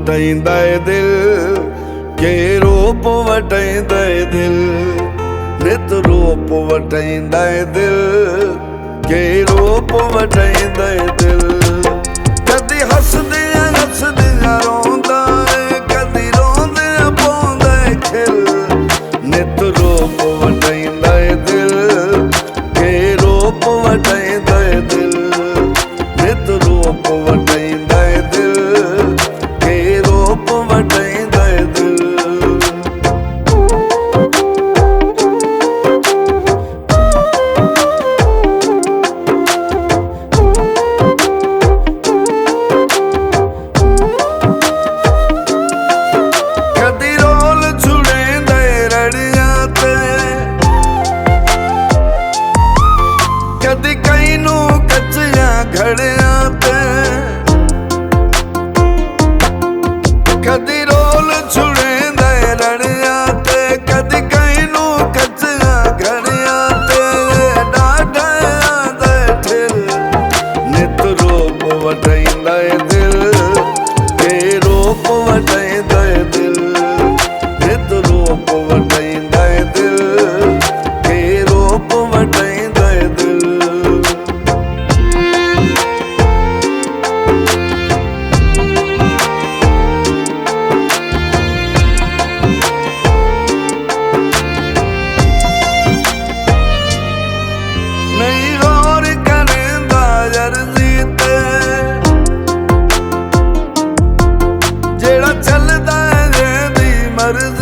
वटाइंदा है दिल के रूप वटाइंदा है दिल नित रूप वटाइंदा है दिल के रूप वटाइंदा है दिल कदी हसदियां रोंदा है कदी रोंदियां पाउंदा है खिल नित रूप वटाइंदा है दिल के रूप वटाइंदा है दिल नित रूप वटाइंदा है दिल के रूप वटाइंदा है दिल कदी कई नू कच्चियां घड़ियां ते कदी रोल छुड़ेंदा रड़ियां ते कदी कई नू कच्चियां घड़ियां ते डाढा आंदा ठिल नित रूप वटाइंदा है दिल के रूप वटाइंदा है दिल नित रूप वटाइंदा है दिल के रूप वटाइंदा है दिल नहीं गौर करेंदा अर्जी ते जेड़ा चलदा है जेदी मर्जी